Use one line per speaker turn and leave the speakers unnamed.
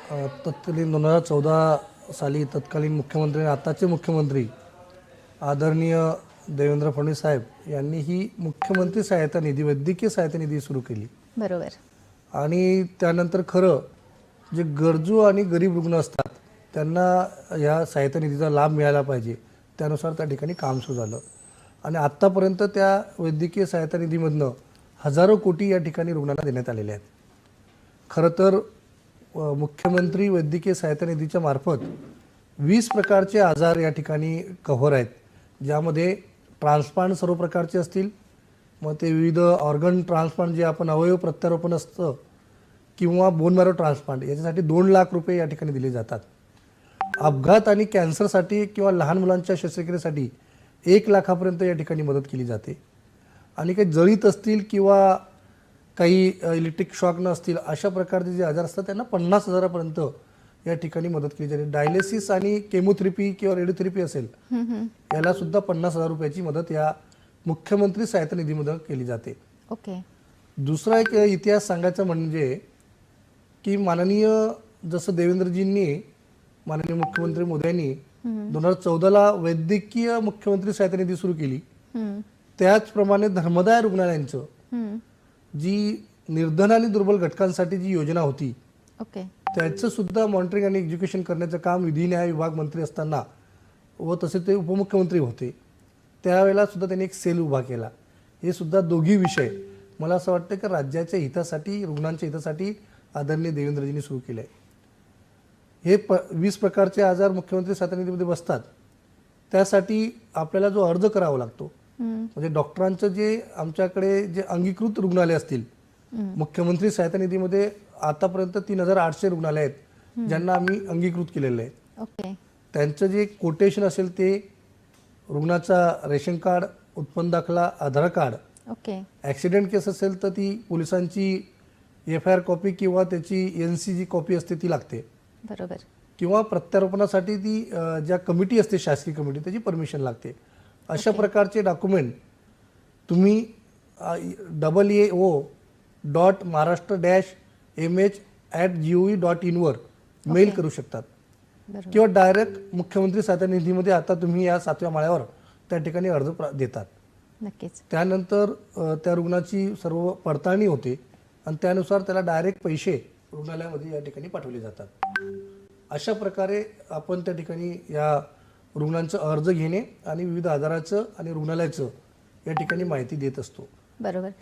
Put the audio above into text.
तत्कालीन 2014 साली तत्कालीन मुख्यमंत्री आणि आताचे मुख्यमंत्री आदरणीय देवेंद्र फडणवीस साहेब यांनी ही मुख्यमंत्री सहायता निधी, वैद्यकीय सहायता निधी सुरू केली.
बरोबर.
आणि त्यानंतर खरं जे गरजू आणि गरीब रुग्ण असतात त्यांना या सहायता निधीचा लाभ मिळाला पाहिजे, त्यानुसार त्या ठिकाणी काम सुरू झालं. आणि आत्तापर्यंत त्या वैद्यकीय सहायता निधीमधनं हजारो कोटी या ठिकाणी रुग्णांना देण्यात आलेले आहेत. खरं तर मुख्यमंत्री वैद्यकीय सहायता निधीच्या मार्फत 20 प्रकारचे आजार या ठिकाणी कव्हर आहेत, ज्यामध्ये ट्रान्सप्लांट सर्व प्रकारचे असतील, मग ते विविध ऑर्गन ट्रान्सप्लांट जे आपण अवयव प्रत्यारोपण असतं किंवा बोन मॅरो ट्रान्सप्लांट याच्यासाठी 2 लाख रुपये या ठिकाणी दिले जातात. अपघात आणि कॅन्सरसाठी किंवा लहान मुलांच्या शस्त्रक्रियेसाठी 1 लाखापर्यंत या ठिकाणी मदत केली जाते. आणि काही जळीत असतील किंवा काही इलेक्ट्रिक शॉक नसतील अशा प्रकारचे जे आजार असतात त्यांना 50,000पर्यंत या ठिकाणी मदत केली जाते. डायलिसिस आणि केमोथेरपी किंवा रेडिओथेरपी असेल याला सुद्धा 50,000 रुपयाची मदत या मुख्यमंत्री सहायता निधीमध्ये केली जाते.
ओके.
दुसरा एक इतिहास सांगायचा म्हणजे की माननीय जसं देवेंद्रजींनी माननीय मुख्यमंत्री मोदयांनी 2014ला वैद्यकीय मुख्यमंत्री सहायता निधी सुरू केली, त्याचप्रमाणे धर्मदाय रुग्णालयांचं जी निर्धन आणि दुर्बल घटकांसाठी जी योजना होती
ओके
त्याचं सुद्धा मॉनिटरिंग आणि एज्युकेशन करण्याचं काम विधी न्याय विभाग मंत्री असताना व तसे ते उपमुख्यमंत्री होते त्यावेळेला सुद्धा त्यांनी एक सेल उभा केला. हे सुद्धा दोघी विषय मला असं वाटतं की राज्याच्या हितासाठी, रुग्णांच्या हितासाठी आदरणीय देवेंद्रजींनी सुरू केले आहे. हे 20 प्रकारचे आजार मुख्यमंत्री सहायता निधीमध्ये बसतात. त्यासाठी आपल्याला जो अर्ज करावा लागतो म्हणजे डॉक्टरांचं जे आमच्याकडे जे अंगीकृत रुग्णालय असतील, मुख्यमंत्री सहायता निधीमध्ये आतापर्यंत 3,800 रुग्णालय आहेत ज्यांना आम्ही अंगीकृत केलेले आहे.
ओके.
त्यांचं जे कोटेशन असेल ते रुग्णाचा रेशन कार्ड, उत्पन्न दाखला, आधार कार्ड.
ओके.
ॲक्सिडेंट केस असेल तर ती पोलिसांची FIR कॉपी किंवा त्याची NC जी कॉपी असते ती लागते.
बरोबर.
किंवा प्रत्यारोपणासाठी ती ज्या कमिटी असते शासकीय कमिटी त्याची परमिशन लागते. अशा प्रकारचे डॉक्युमेंट तुम्ही AAO.maharashtra-mh@gov.in वर मेल करू शकतात किंवा डायरेक्ट मुख्यमंत्री सहायता निधीमध्ये आता तुम्ही या 7व्या माळ्यावर त्या ठिकाणी अर्ज देतात.
नक्कीच.
त्यानंतर त्या रुग्णाची सर्व पडताळणी होते आणि त्यानुसार त्याला डायरेक्ट पैसे रुग्णालयामध्ये या ठिकाणी पाठवले जातात. अशा प्रकारे आपण त्या ठिकाणी या रुग्णांचं अर्ज घेणे आणि विविध आजाराचं आणि रुग्णालयाचं या ठिकाणी माहिती देत असतो.
बरोबर.